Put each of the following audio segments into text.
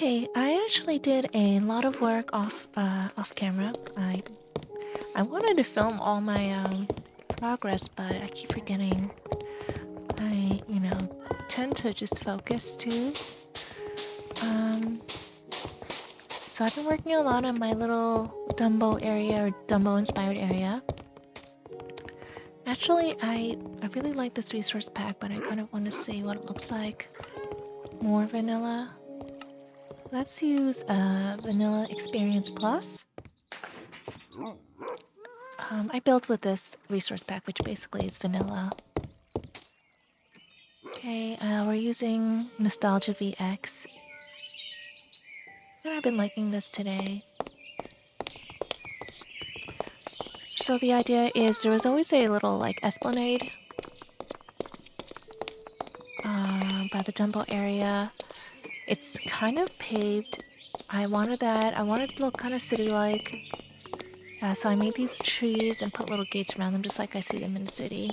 Okay, I actually did a lot of work off camera. I wanted to film all my progress, but I keep forgetting. I tend to just focus too. Um, so I've been working a lot on my little Dumbo area or Dumbo inspired area. Actually, I really like this resource pack, but I kind of want to see what it looks like. More vanilla. Let's use Vanilla Experience Plus. I built with this resource pack, which basically is vanilla. Okay, we're using Nostalgia VX. And I've been liking this today. So the idea is there was always a little like esplanade by the Dumbo area. It's kind of paved. I wanted that. I wanted it to look kind of city-like. So I made these trees and put little gates around them just like I see them in the city.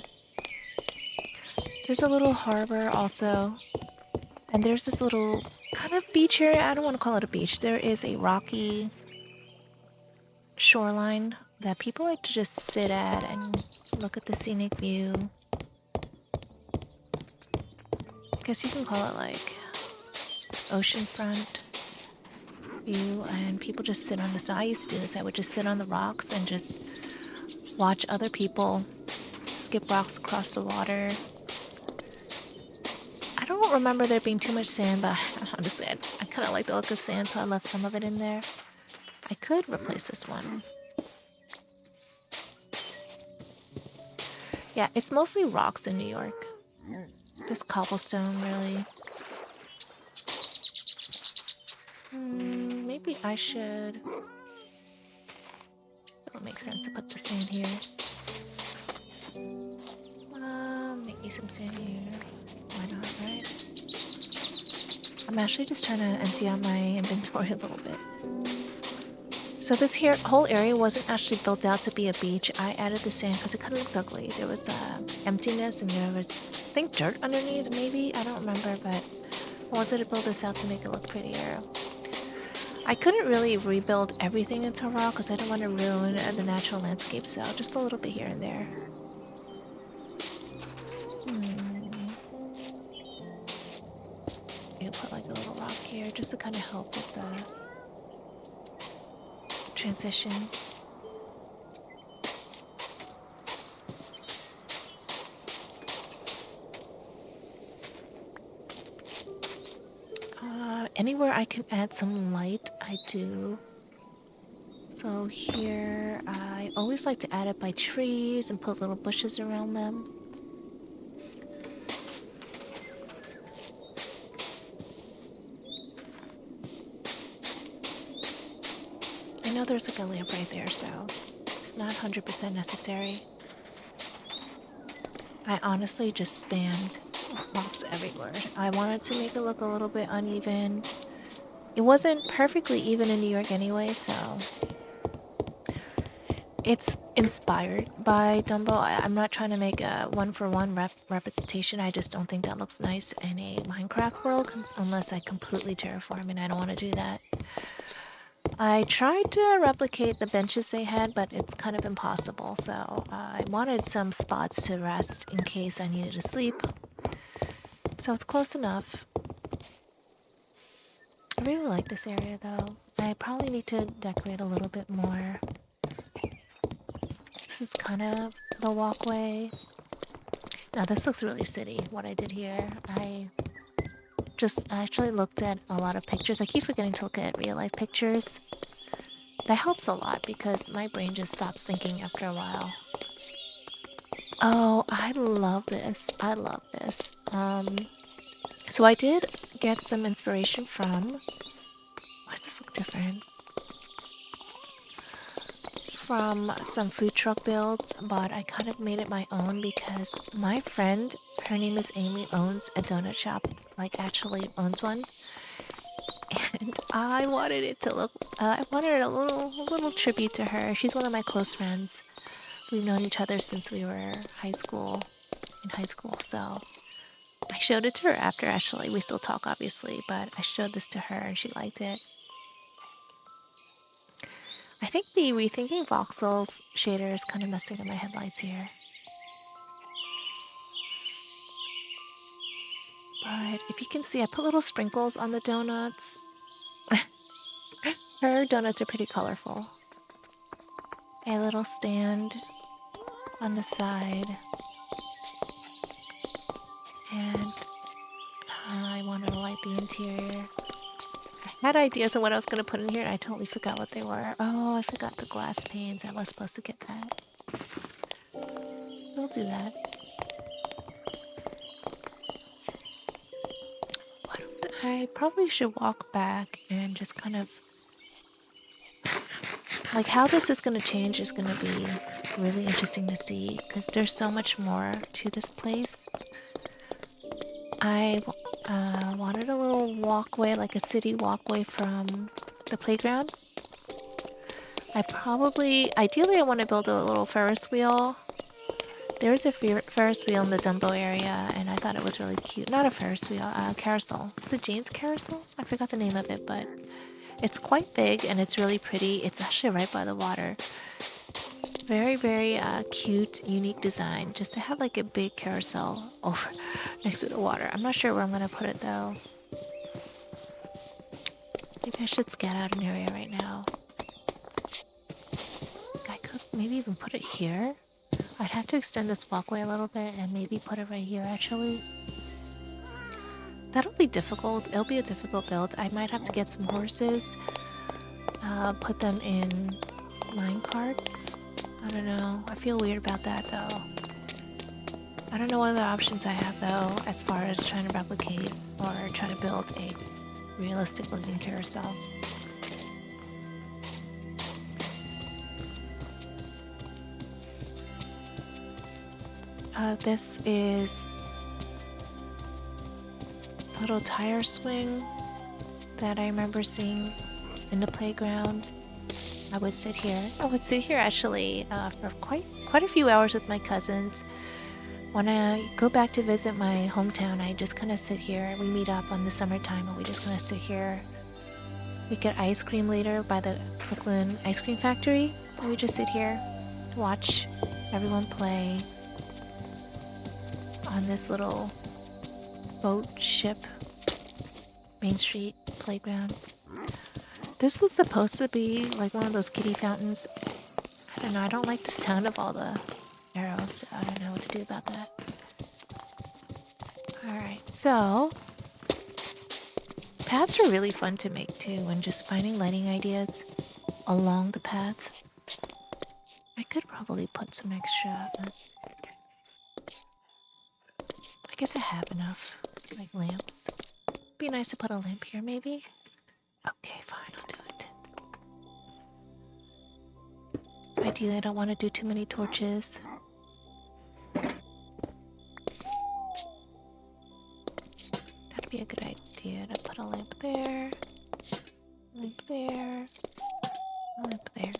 There's a little harbor also. And there's this little kind of beach area. I don't want to call it a beach. There is a rocky shoreline that people like to just sit at and look at the scenic view. I guess you can call it like oceanfront view, and people just sit on the side. I used to do this. I would just sit on the rocks and just watch other people skip rocks across the water. I don't remember there being too much sand, but honestly, I kind of like the look of sand, so I left some of it in there. I could replace this one. Yeah, it's mostly rocks in New York. Just cobblestone, really. Maybe I should... It'll make sense to put the sand here. Maybe some sand here. Why not, right? I'm actually just trying to empty out my inventory a little bit. So this here whole area wasn't actually built out to be a beach. I added the sand because it kind of looked ugly. There was emptiness and there was, I think, dirt underneath, maybe? I don't remember, but I wanted to build this out to make it look prettier. I couldn't really rebuild everything into rock because I didn't want to ruin the natural landscape, so just a little bit here and there. Maybe put like a little rock here just to kind of help with the transition. Anywhere I can add some light, I do. So here, I always like to add it by trees and put little bushes around them. I know there's like a lamp right there, so it's not 100% necessary. I honestly just spammed rocks everywhere. I wanted to make it look a little bit uneven. It wasn't perfectly even in New York anyway, so it's inspired by Dumbo. I'm not trying to make a one-for-one representation. I just don't think that looks nice in a Minecraft world unless I completely terraform, and I don't want to do that. I tried to replicate the benches they had, but it's kind of impossible, so I wanted some spots to rest in case I needed to sleep. So it's close enough. I really like this area though. I probably need to decorate a little bit more. This is kind of the walkway. Now this looks really city, what I did here. I actually looked at a lot of pictures. I keep forgetting to look at real life pictures. That helps a lot because my brain just stops thinking after a while. Oh, I love this. I love this. So I did get some inspiration from... Why does this look different? From some food truck builds, but I kind of made it my own because my friend, her name is Amy, owns a donut shop, like actually owns one. And I wanted it to look, I wanted a little tribute to her. She's one of my close friends. We've known each other since we were in high school, so I showed it to her after, actually. We still talk, obviously, but I showed this to her and she liked it. I think the Rethinking Voxels shader is kind of messing up my headlights here. But if you can see, I put little sprinkles on the donuts. Her donuts are pretty colorful. A little stand on the side. And I wanted to light the interior. I had ideas of what I was going to put in here and I totally forgot what they were. Oh, I forgot the glass panes. I was supposed to get that. We'll do that. Why don't I probably should walk back and just kind of... Like, how this is going to change is going to be really interesting to see because there's so much more to this place. I wanted a little walkway, like a city walkway from the playground. Ideally I want to build a little Ferris wheel. There's a Ferris wheel in the Dumbo area and I thought it was really cute. Not a Ferris wheel, a carousel. Is it Jane's carousel? I forgot the name of it, but it's quite big and it's really pretty. It's actually right by the water. Very, very cute, unique design. Just to have like a big carousel over next to the water. I'm not sure where I'm going to put it though. Maybe I should scout out an area right now. I could maybe even put it here. I'd have to extend this walkway a little bit and maybe put it right here actually. That'll be difficult. It'll be a difficult build. I might have to get some horses. Put them in mine carts. I don't know. I feel weird about that though. I don't know what other options I have though as far as trying to replicate or try to build a realistic looking carousel. This is a little tire swing that I remember seeing in the playground. I would sit here. I would sit here actually for quite a few hours with my cousins. When I go back to visit my hometown, I just kind of sit here. We meet up on the summertime and we just kind of sit here. We get ice cream later by the Brooklyn Ice Cream Factory. And we just sit here to watch everyone play on this little boat ship Main Street playground. This was supposed to be like one of those kiddie fountains. I don't know, I don't like the sound of all the arrows, so I don't know what to do about that. Alright, so paths are really fun to make too, and just finding lighting ideas along the path. I could probably put some extra... I guess I have enough, like lamps. Be nice to put a lamp here, maybe? Okay, fine, I'll do it. Ideally, I don't want to do too many torches. That'd be a good idea to put a lamp there, lamp there, a lamp there.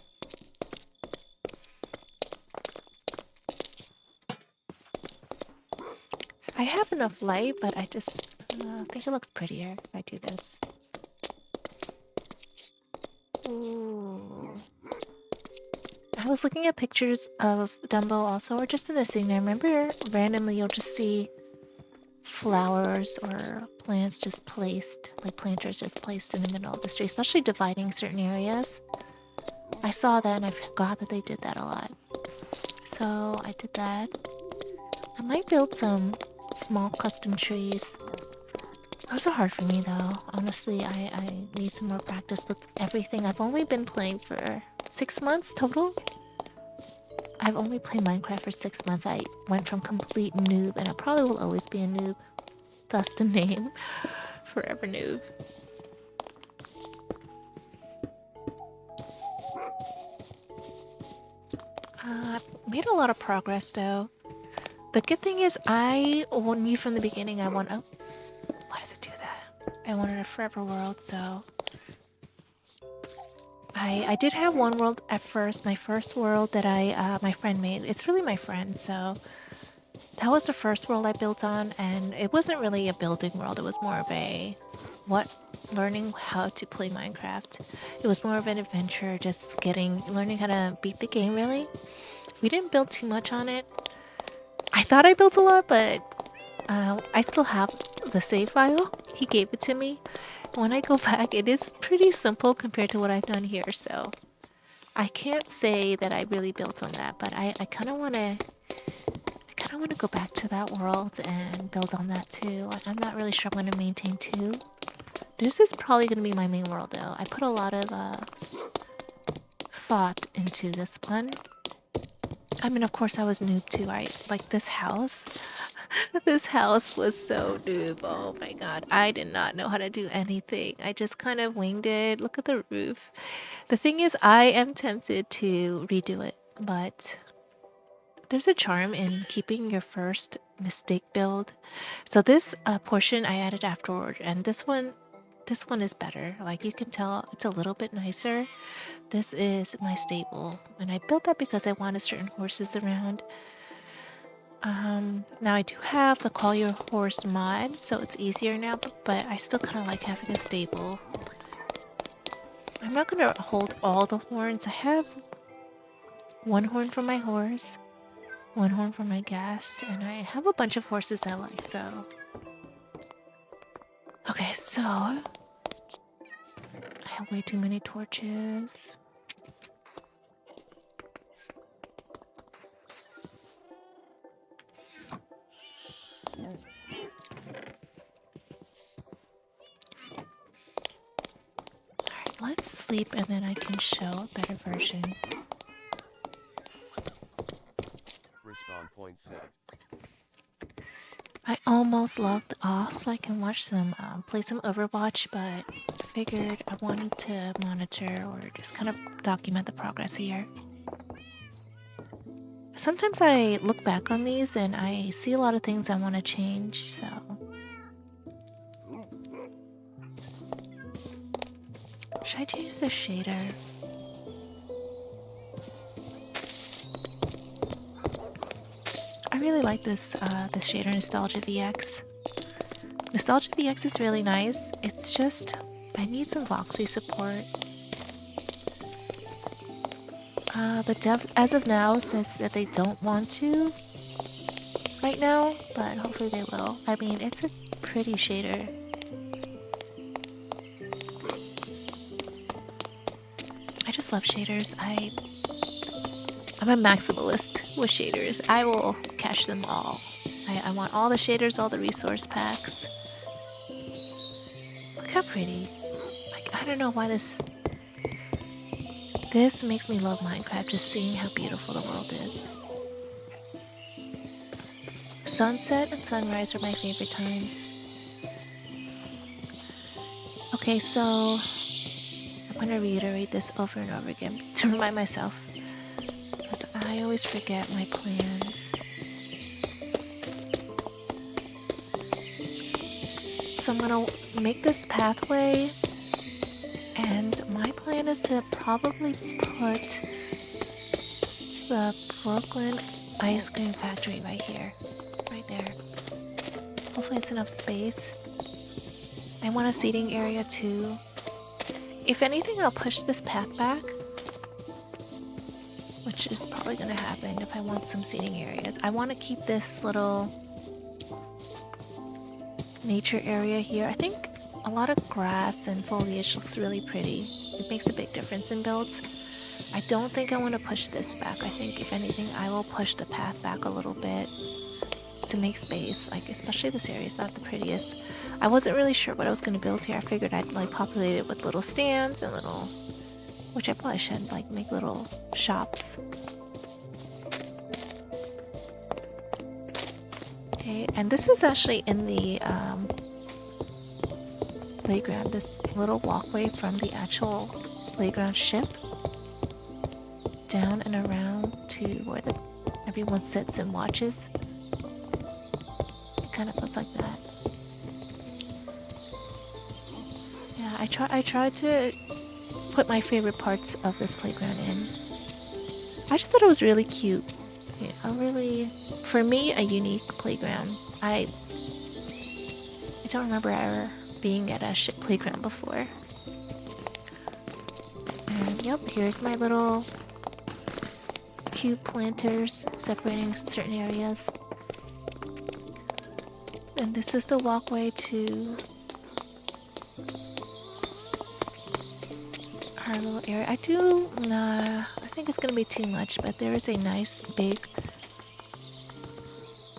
I have enough light, but I just think it looks prettier if I do this. Ooh. I was looking at pictures of Dumbo also, or just in the scene. I remember randomly you'll just see flowers or plants just placed, like planters just placed in the middle of the street, especially dividing certain areas. I saw that and I forgot that they did that a lot. So I did that. I might build some small custom trees. Those are hard for me though. Honestly, I need some more practice with everything. I've only been playing for 6 months total. I've only played Minecraft for 6 months. I went from complete noob, and I probably will always be a noob. Thus the name, Forever Noob. I've made a lot of progress though. The good thing is I knew from the beginning I want... Oh, why does it do that? I wanted a forever world, so... I did have one world at first, my first world that my friend made. It's really my friend, so that was the first world I built on, and it wasn't really a building world. It was more of a learning how to play Minecraft. It was more of an adventure, just learning how to beat the game. Really, we didn't build too much on it. I thought I built a lot, but I still have the save file. He gave it to me. When I go back, it is pretty simple compared to what I've done here. So I can't say that I really built on that, but I kind of want to. I kind of want to go back to that world and build on that too. I'm not really sure I'm going to maintain two. This is probably going to be my main world though. I put a lot of thought into this one. I mean, of course I was noob too. I like this house. This house was so noob. Oh my god. I did not know how to do anything. I just kind of winged it. Look at the roof. The thing is, I am tempted to redo it, but there's a charm in keeping your first mistake build. So this portion I added afterward, and this one is better. Like you can tell, it's a little bit nicer. This is my stable, and I built that because I wanted certain horses around. Now I do have the call your horse mod, so it's easier now, but I still kind of like having a stable. I'm not gonna hold all the horns. I have one horn for my horse, one horn for my guest, and I have a bunch of horses I like, so. Okay, so I have way too many torches. Alright, let's sleep and then I can show a better version. Respawn point set. I almost logged off so I can watch some, play some Overwatch, but figured I wanted to monitor or just kind of document the progress here. Sometimes I look back on these and I see a lot of things I want to change, so. Should I change the shader? I really like this shader, Nostalgia VX. Nostalgia VX is really nice. It's just, I need some voxel support. The dev, as of now, says that they don't want to right now, but hopefully they will. I mean, it's a pretty shader. I just love shaders. I'm a maximalist with shaders. I will cache them all. I want all the shaders, all the resource packs. Look how pretty. Like, I don't know why this makes me love Minecraft, just seeing how beautiful the world is. Sunset and sunrise are my favorite times. Okay, so I'm gonna reiterate this over and over again to remind myself, because I always forget my plans. So I'm gonna make this pathway, and my plan is to probably put the Brooklyn ice cream factory right here, right there. Hopefully it's enough space. I want a seating area too. If anything, I'll push this path back, which is probably gonna happen if I want some seating areas. I want to keep this little nature area here. I think a lot of grass and foliage looks really pretty. It makes a big difference in builds. I don't think I want to push this back. I think if anything, I will push the path back a little bit to make space. Like, especially this area is not the prettiest. I wasn't really sure what I was going to build here. I figured I'd like populate it with little stands and little, which I probably should, like make little shops. Okay, and this is actually in the playground, this little walkway from the actual playground ship down and around to where everyone sits and watches. It kind of goes like that. Yeah, I tried to put my favorite parts of this playground in. I just thought it was really cute. Yeah, really for me, a unique playground. I don't remember ever being at a ship playground before. And yep, here's my little cube planters separating certain areas. And this is the walkway to our little area. I think it's gonna be too much, but there is a nice big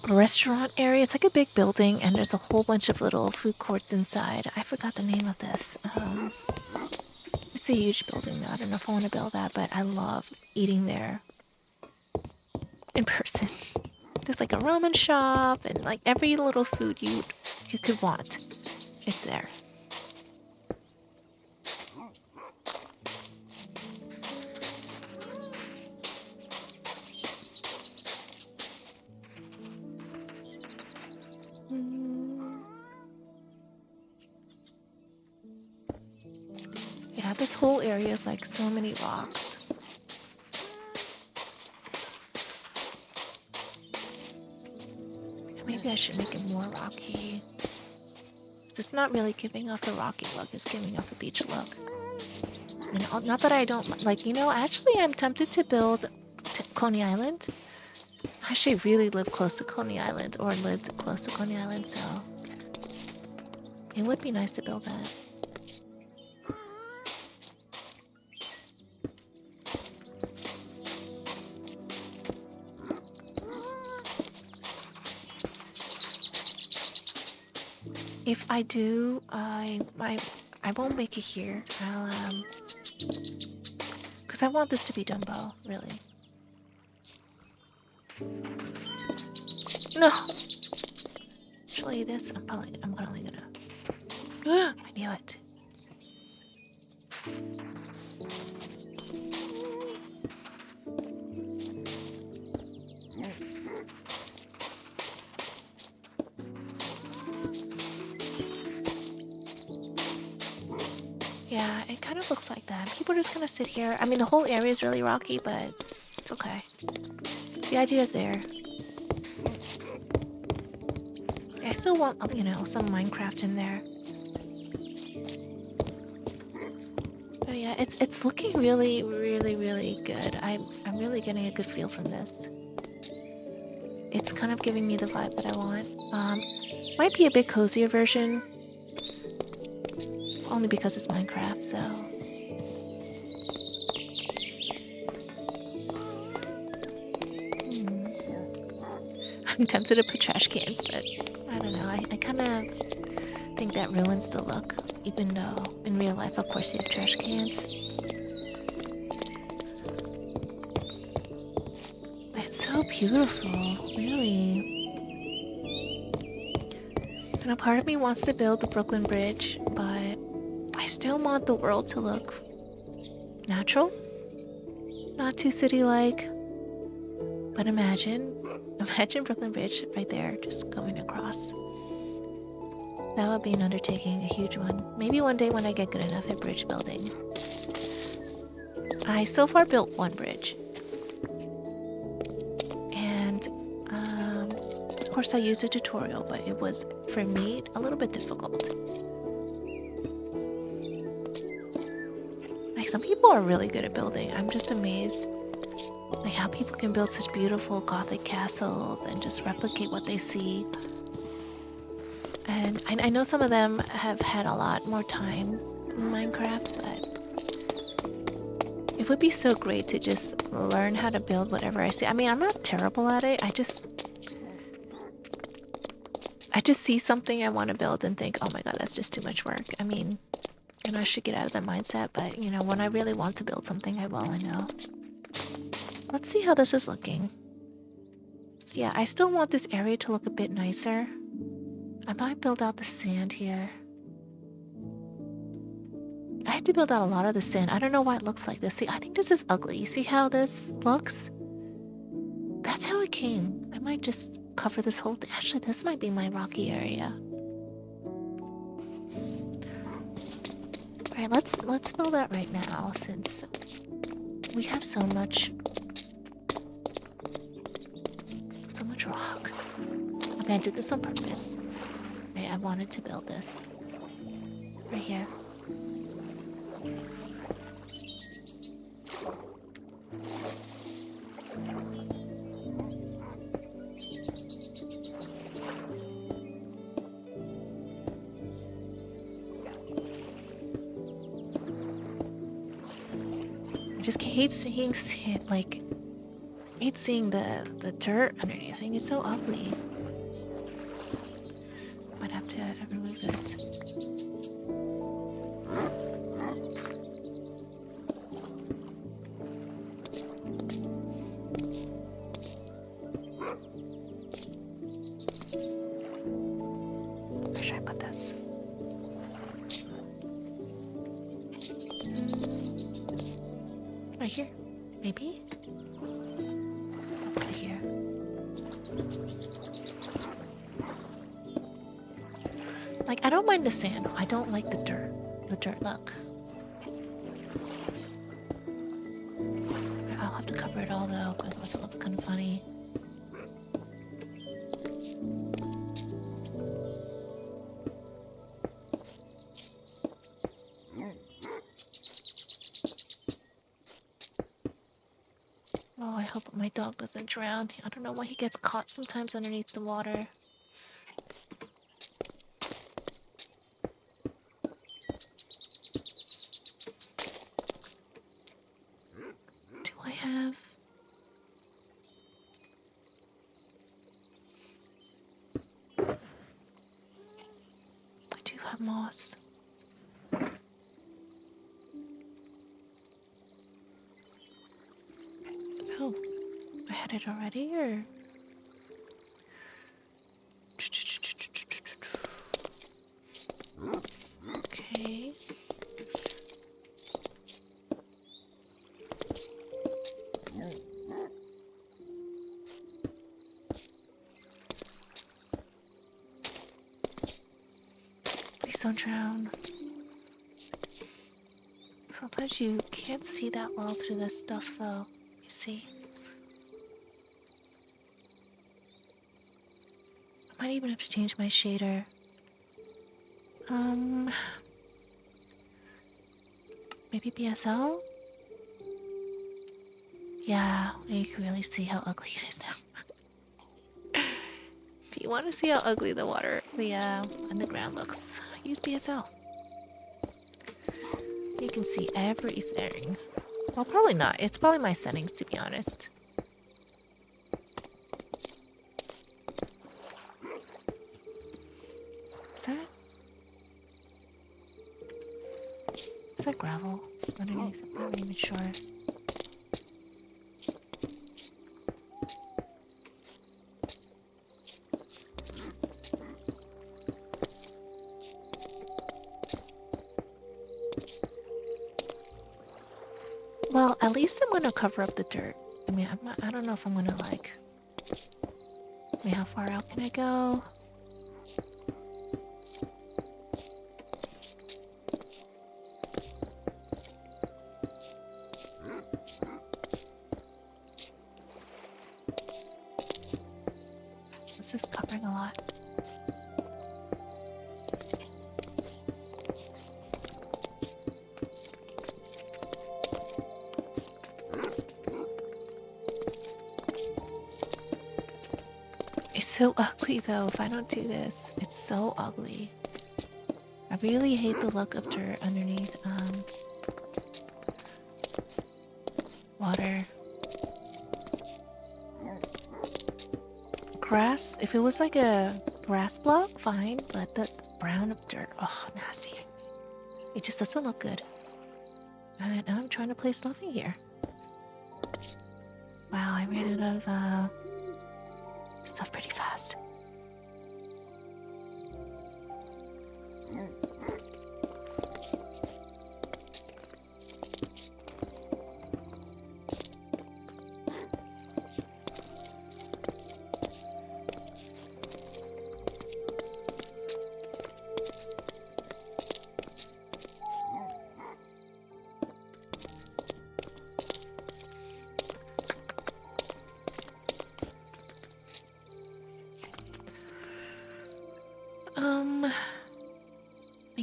restaurant area. It's like a big building, and there's a whole bunch of little food courts inside. I forgot the name of this. It's a huge building though. I don't know if I want to build that, but I love eating there in person. There's like a ramen shop and like every little food you could want. It's there. Yeah, this whole area is like so many rocks. Maybe I should make it more rocky. It's not really giving off the rocky look, it's giving off a beach look. And not that I don't like, actually I'm tempted to build Coney Island. I actually really live close to Coney Island, or lived close to Coney Island, so it would be nice to build that. If I do, I won't make it here. I'll because I want this to be Dumbo, really. No. Actually, this I'm probably gonna. I knew it. Yeah, it kind of looks like that. People are just gonna sit here. I mean, the whole area is really rocky, but it's okay. The idea is there. I still want, some Minecraft in there. Oh yeah, it's looking really, really, really good. I'm really getting a good feel from this. It's kind of giving me the vibe that I want. Might be a bit cozier version. Only because it's Minecraft, so. I'm tempted to put trash cans, but I don't know. I kind of think that ruins the look, even though in real life, of course, you have trash cans. It's so beautiful, really. And a part of me wants to build the Brooklyn Bridge, but I still want the world to look natural, not too city-like. But imagine Brooklyn Bridge right there, just going across. That would be an undertaking, a huge one. Maybe one day when I get good enough at bridge building. I so far built one bridge. And, of course I used a tutorial, but it was, for me, a little bit difficult. Like, some people are really good at building. I'm just amazed. Like, how people can build such beautiful Gothic castles and just replicate what they see. And I know some of them have had a lot more time in Minecraft, but it would be so great to just learn how to build whatever I see. I mean, I'm not terrible at it. I just see something I want to build and think, oh my god, that's just too much work. I mean, I should get out of that mindset, but, when I really want to build something, I will, I know. Let's see how this is looking. So yeah, I still want this area to look a bit nicer. I might build out the sand here. I had to build out a lot of the sand. I don't know why it looks like this. See, I think this is ugly. You see how this looks? That's how it came. I might just cover this whole thing. Actually, this might be my rocky area. Alright, let's build that right now, since we have so much large rock. I mean, I did this on purpose. Right, I wanted to build this. Right here. I just hate seeing like hate seeing the dirt underneath. I think it's so ugly. Might have to remove this. Where should I put this? Right here, maybe. I'll put it here. Like, I don't mind the sand. I don't like the dirt. The dirt look. I'll have to cover it all though, otherwise it looks kind of funny. Oh, I hope my dog doesn't drown. I don't know why he gets caught sometimes underneath the water. Do I have... I do have moss. Oh, I had it already, or... Okay. Please don't drown. Sometimes you can't see that well through this stuff, though. You see? I might even have to change my shader. Maybe BSL? Yeah, you can really see how ugly it is now. If you want to see how ugly the water, the underground looks, use BSL. You can see everything. Well, probably not. It's probably my settings, to be honest. Is that? Is that gravel underneath? I'm not even sure. Well, at least I'm gonna cover up the dirt. I mean, I don't know if I'm gonna like... I mean, how far out can I go? This is covering a lot. It's so ugly though, if I don't do this. It's so ugly. I really hate the look of dirt underneath water. Grass, if it was like a grass block, fine, but the brown of dirt, oh, nasty. It just doesn't look good. And I'm trying to place nothing here. Wow, I ran out of stuff pretty fast.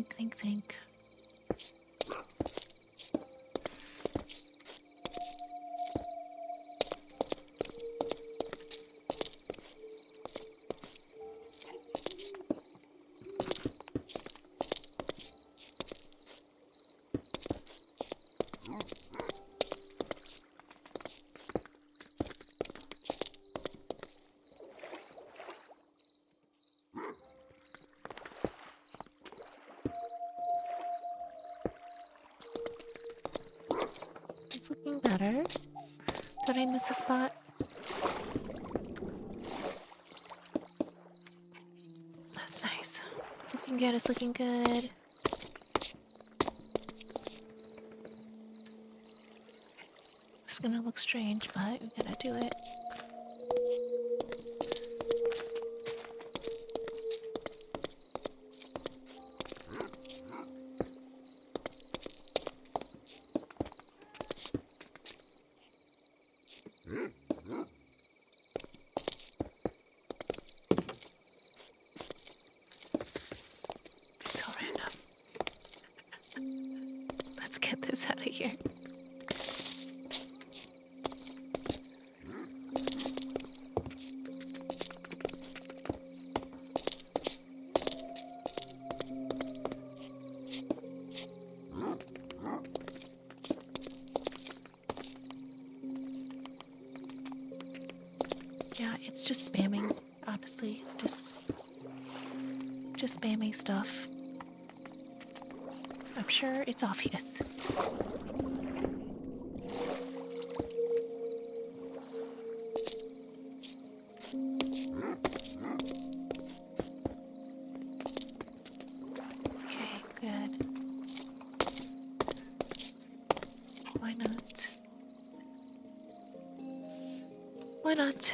Think. It's looking better. Did I miss a spot? That's nice. It's looking good, it's looking good. It's gonna look strange, but we're gonna do it. It's so random. Let's get this out of here. Yeah, it's just spamming, honestly. Just spamming stuff. I'm sure it's obvious. Okay, good. Why not? Why not? Is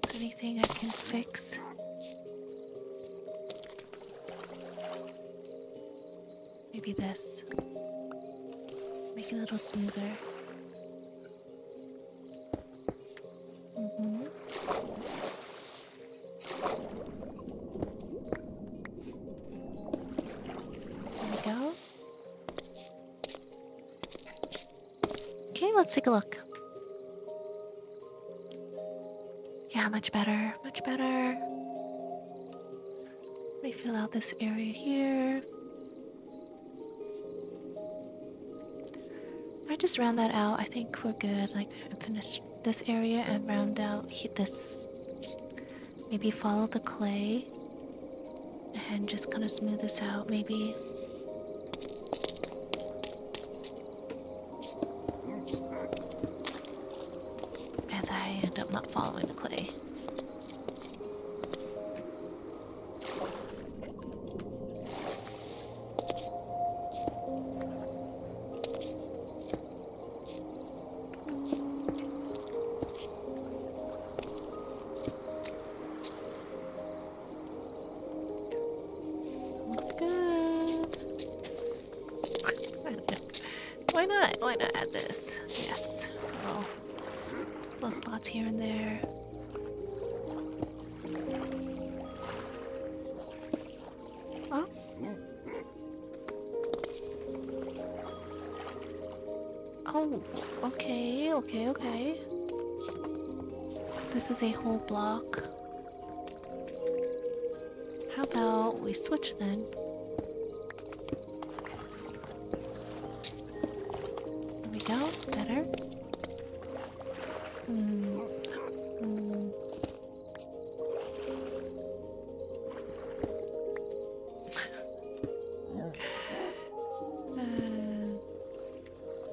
there anything I can fix? Maybe this. Make it a little smoother. Mm-hmm. There we go. Okay, let's take a look. Yeah, much better, much better. Let me fill out this area here. If I just round that out, I think we're good. Like, finish this area and round out this. Maybe follow the clay and just kind of smooth this out, maybe. As I end up not following the clay. Looks good. Why not? Why not add this? Yes. Little spots here and there. Oh. Oh, okay. This is a whole block. How about we switch then? There we go. Better.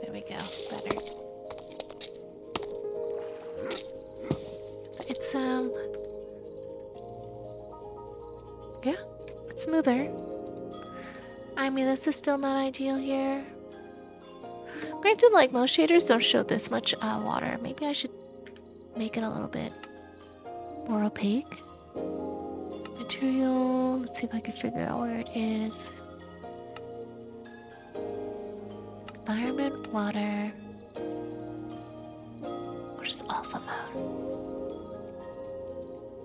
There we go. Better. It's yeah, it's smoother. I mean, this is still not ideal here. Granted, like, most shaders don't show this much water. Maybe I should make it a little bit more opaque. Material, let's see if I can figure out where it is. Environment, water. What is alpha mode?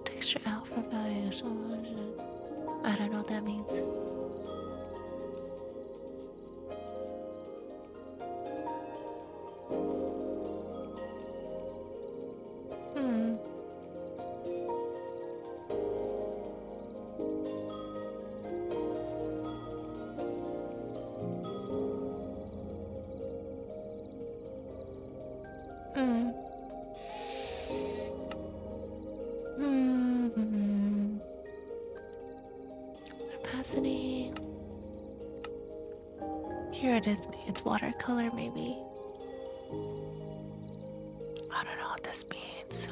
Texture alpha values. I don't know what that means. Hmm. Hmm. Hmm. Opacity. Here it is. It's watercolor, maybe. I don't know what this means.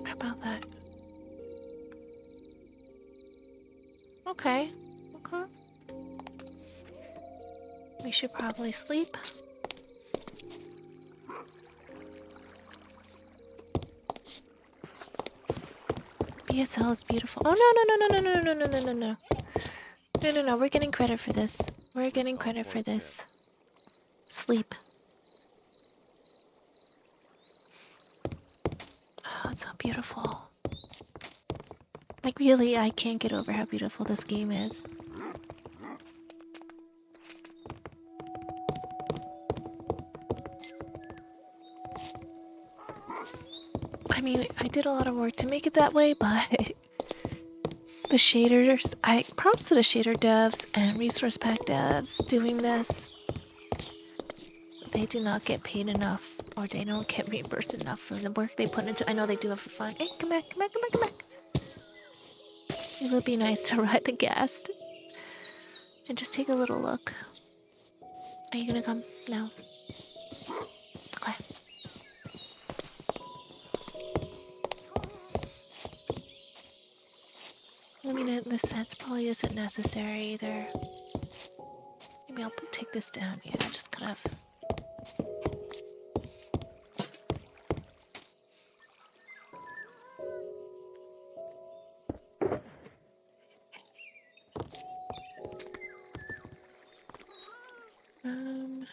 How about that? Okay. Okay. We should probably sleep. BSL is beautiful. Oh no no no no no no no no no no. No no no, we're getting credit for this. We're getting Respawn credit for point this. 6. Sleep. Oh, it's so beautiful. Like really, I can't get over how beautiful this game is. I mean, I did a lot of work to make it that way, but the shaders, props to the shader devs and resource pack devs doing this. They do not get paid enough, or they don't get reimbursed enough for the work they put into. I know they do it for fun. Hey, come back, come back, come back, come back. It would be nice to ride the gas and just take a little look. Are you gonna come? No. Okay. I mean, this fence probably isn't necessary either. Maybe I'll take this down. Yeah, just kind of. Um.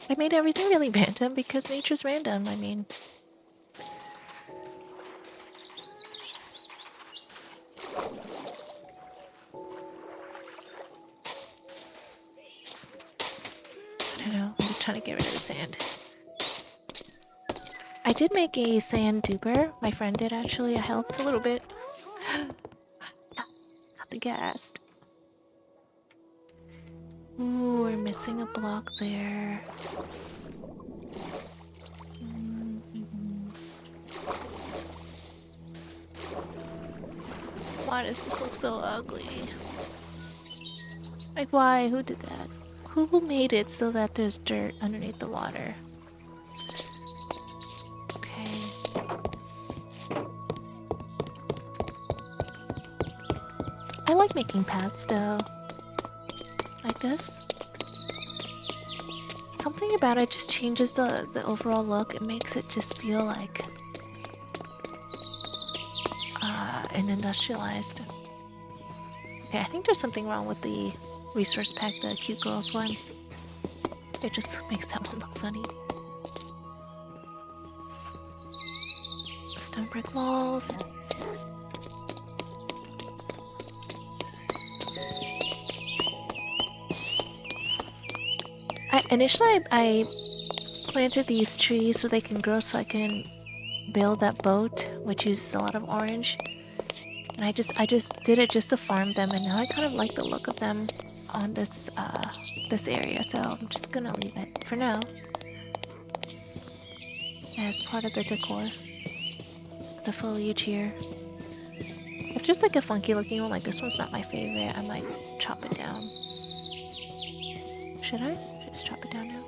I made everything really random because nature's random. I mean. I don't know. I'm just trying to get rid of the sand. I did make a sand duper. My friend did actually. I helped a little bit. Got the gas. Ooh, we're missing a block there. Why does this look so ugly? Like, why? Who did that? Who made it so that there's dirt underneath the water? Okay. I like making paths though. Like this. Something about it just changes the overall look. It makes it just feel like an industrialized. Okay, I think there's something wrong with the resource pack, the cute girls one. It just makes that one look funny. Stone brick walls. Initially, I planted these trees so they can grow so I can build that boat, which uses a lot of orange. And I just did it just to farm them, and now I kind of like the look of them on this this area, so I'm just gonna leave it for now as part of the decor. The foliage here. If there's like a funky looking one, like this one's not my favorite, I might chop it down. Should I? Just chop it down now.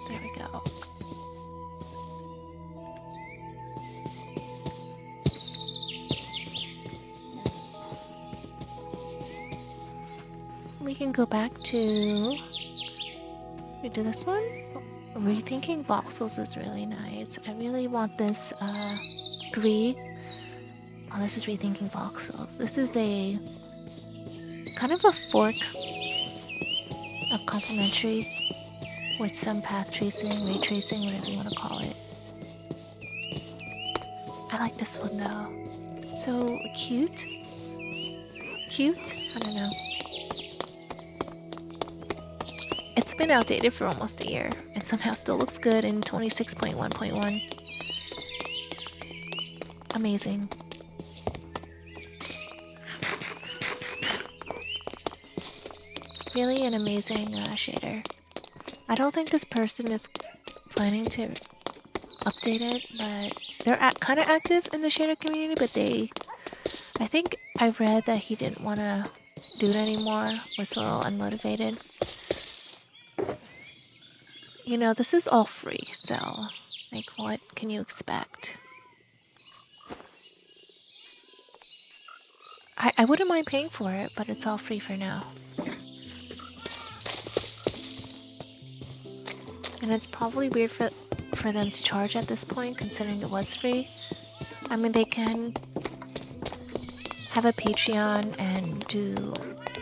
There we go. we can go back to... We do this one? Rethinking voxels is really nice. I really want this, Gree. Oh, this is Rethinking Voxels. This is a... kind of a fork of complementary with some path tracing, ray tracing, whatever you want to call it. I like this one though. It's so cute. Cute? I don't know. It's been outdated for almost a year and somehow still looks good in 26.1.1. Amazing. Really an amazing shader. I don't think this person is planning to update it, but they're kind of active in the shader community, but I think I read that he didn't want to do it anymore, was a little unmotivated. You know, this is all free, so, like, what can you expect? I wouldn't mind paying for it, but it's all free for now. And it's probably weird for them to charge at this point, considering it was free. I mean, they can have a Patreon and do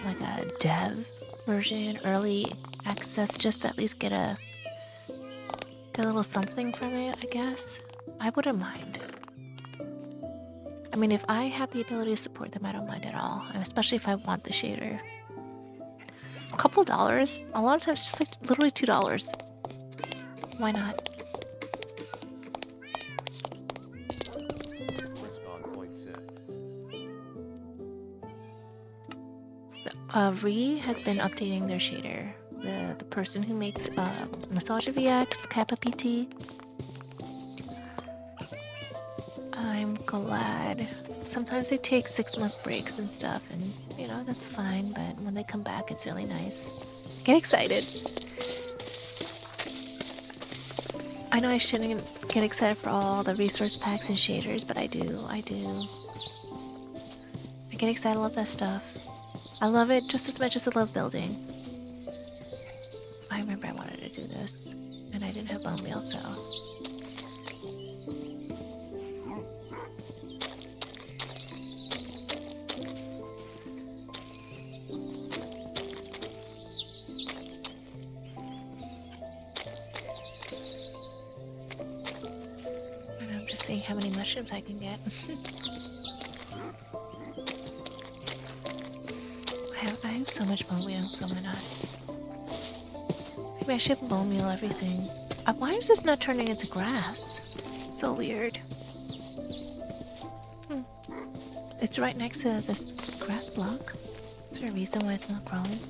like a dev version, early access, just to at least get a little something from it, I guess. I wouldn't mind. I mean, if I have the ability to support them, I don't mind at all, especially if I want the shader. A couple dollars, a lot of times just like literally $2. Why not? Respawn point set. Ree has been updating their shader. The person who makes Nostalgia VX, Kappa PT. I'm glad. Sometimes they take 6-month breaks and stuff, and you know, that's fine, but when they come back, it's really nice. Get excited. I know I shouldn't get excited for all the resource packs and shaders, but I do. I get excited, I love that stuff. I love it just as much as I love building. I remember I wanted to do this, and I didn't have bone meal, so... And I'm just seeing how many mushrooms I can get. I have so much bone meal, so why not? Maybe I should bone meal everything. Why is this not turning into grass? So weird. It's right next to this grass block. Is there a reason why it's not growing?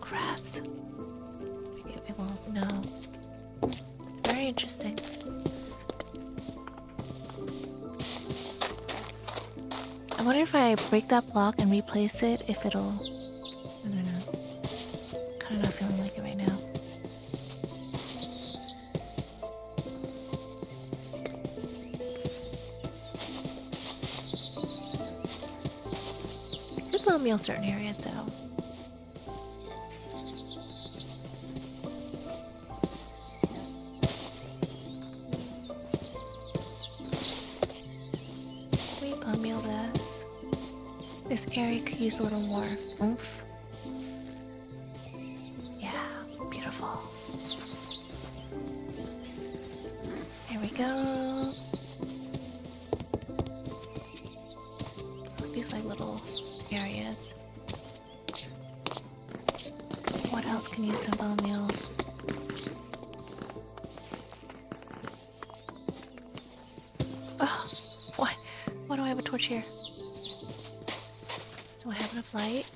Grass. It won't, no. Very interesting. I wonder if I break that block and replace it, if it'll... I don't know. Kinda not feeling like it right now. Good little meal certain areas though. We bone meal this. This area could use a little more oomph. Yeah, beautiful. There we go. These like little areas. What else can use some bone meal? Oh, what? Why do I have a torch here? Do I have enough light?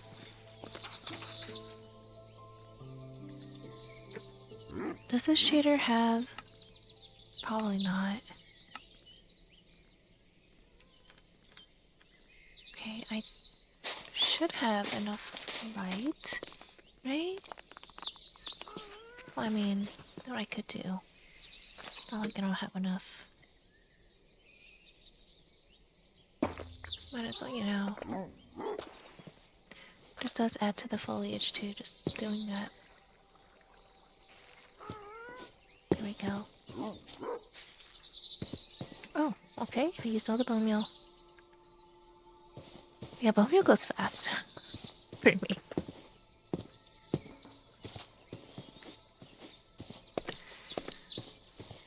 Does this shader have... Probably not. Okay, I should have enough light, right? Well, I mean, what I could do. It's not like I don't have enough. Might as well, you know. Just does add to the foliage too, just doing that. There we go. Oh, okay. I used all the bone meal. Yeah, bone meal goes fast. For me.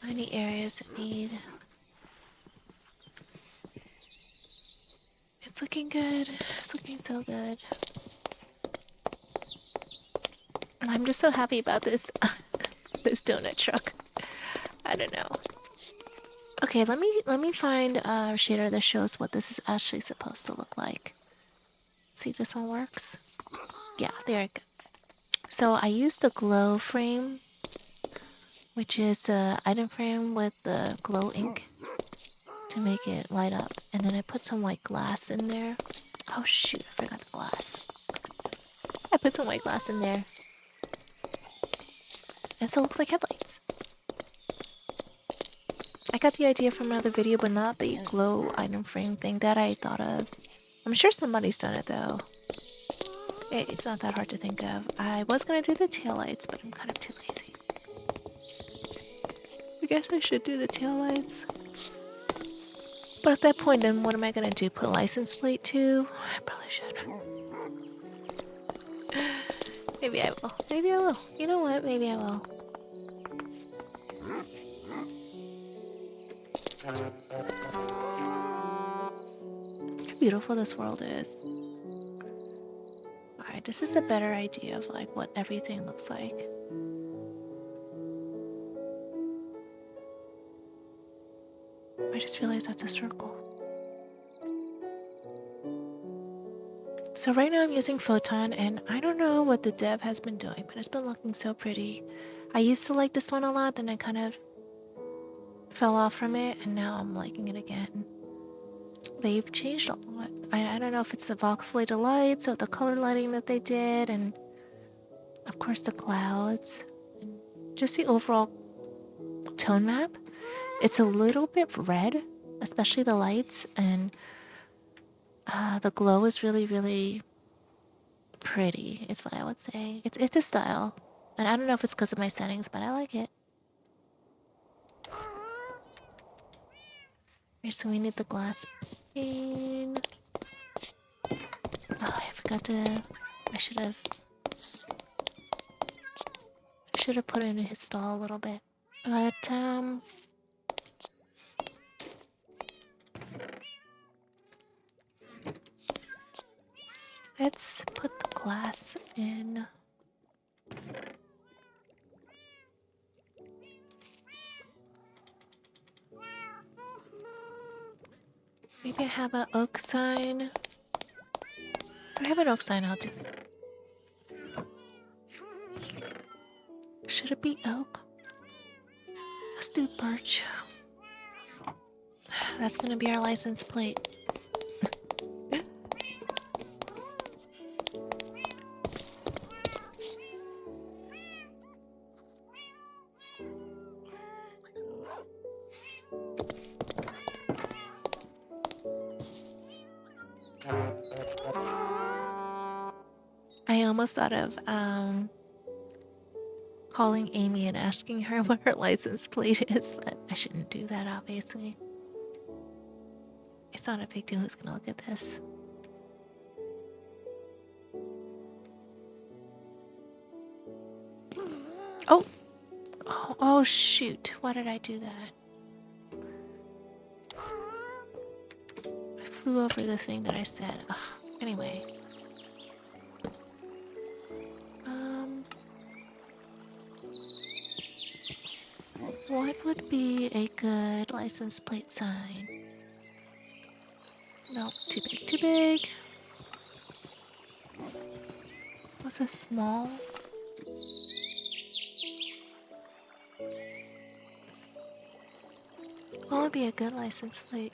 Any areas that need... It's looking good. It's looking so good. I'm just so happy about this this donut truck. I don't know. Okay, let me find a shader that shows what this is actually supposed to look like. See if this one works. Yeah, there it goes. So I used a glow frame, which is the item frame with the glow ink to make it light up. And then I put some white glass in there. Oh shoot, I forgot the glass. I put some white glass in there. And so it looks like headlights. I got the idea from another video, but not the glow item frame thing that I thought of. I'm sure somebody's done it though. It's not that hard to think of. I was gonna do the taillights, but I'm kind of too lazy. I guess I should do the taillights. But at that point, then what am I gonna do? Put a license plate too? I probably should. Maybe I will. Maybe I will. You know what? Maybe I will. How beautiful this world is. Alright, this is a better idea of like what everything looks like. I just realized that's a circle. So right now I'm using Photon, and I don't know what the dev has been doing, but it's been looking so pretty. I used to like this one a lot, then I kind of fell off from it, and now I'm liking it again. They've changed a lot. I don't know if it's the voxelated lights or the color lighting that they did, and of course the clouds, and just the overall tone map. It's a little bit red, especially the lights, and the glow is really, really pretty, is what I would say. It's a style, and I don't know if it's because of my settings, but I like it. Okay, so we need the glass pane. Oh, I forgot to. I should have put it in his stall a little bit. But let's put the glass in. Maybe I have an oak sign. If I have an oak sign, I'll do it. Should it be oak? Let's do birch. That's gonna be our license plate. I almost thought of calling Amy and asking her what her license plate is, but I shouldn't do that, obviously. It's not a big deal who's gonna look at this. Oh! Oh, shoot. Why did I do that? I flew over the thing that I said. Ugh. Anyway. What would be a good license plate sign? No, too big, too big. What's a small? What would be a good license plate?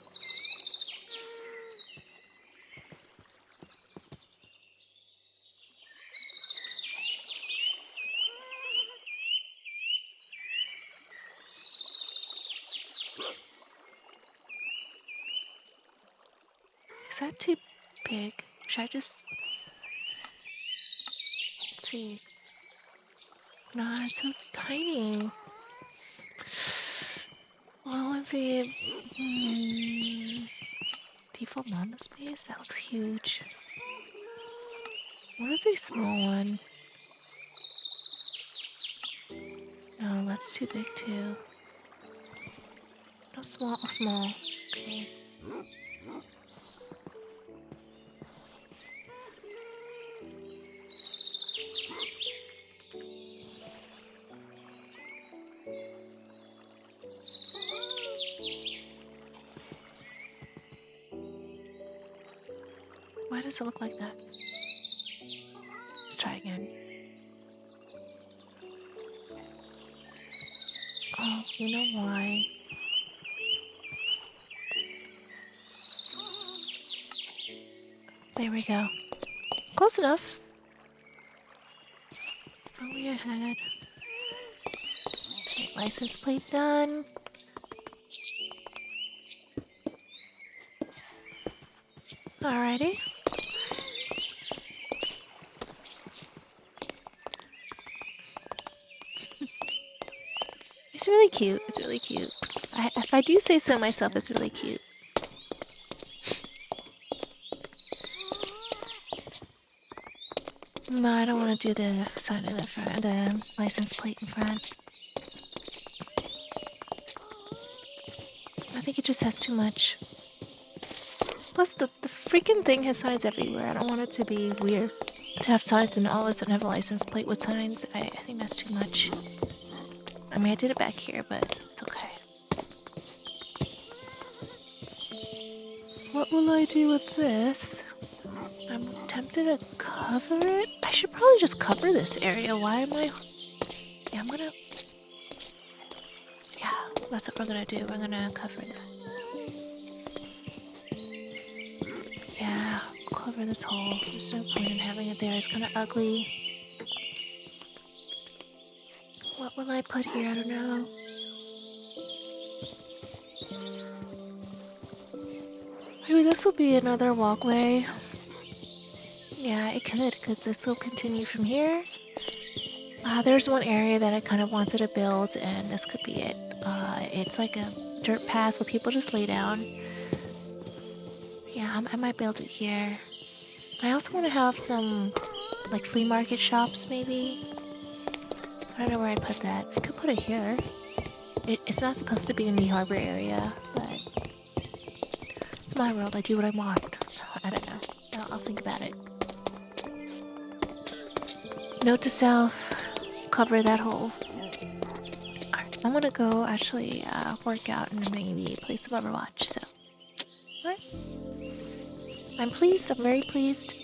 Is that too big? Should I just... see. Nah, it's so tiny. Well, if we default lambda space, that looks huge. What is a small one? No, that's too big too. No, small, small. Okay. Why does it look like that? Let's try again. Oh, you know why? There we go. Close enough. Probably ahead. Okay, license plate done. Alrighty. It's really cute. It's really cute. If I do say so myself, it's really cute. No, I don't want to do the sign in the front, the license plate in front. I think it just has too much. Plus, the freaking thing has signs everywhere. I don't want it to be weird to have signs and all of a sudden have a license plate with signs. I think that's too much. I mean, I did it back here, but it's okay. What will I do with this? I'm tempted to cover it. I should probably just cover this area. Why am I... Yeah, I'm gonna... Yeah, that's what we're gonna do. We're gonna cover that. Yeah, cover this hole. There's no point in having it there. It's kind of ugly. What will I put here? I don't know. Maybe this will be another walkway. Yeah, it could, because this will continue from here. There's one area that I kind of wanted to build, and this could be it. It's like a dirt path where people just lay down. Yeah, I might build it here. I also want to have some, like, flea market shops, maybe. I don't know where I put that. I could put it here. It's not supposed to be in the harbor area, but it's my world. I do what I want. I don't know. I'll think about it. Note to self, cover that hole. Alright, I'm gonna go actually work out and maybe play some Overwatch, so. Alright. I'm pleased, I'm very pleased.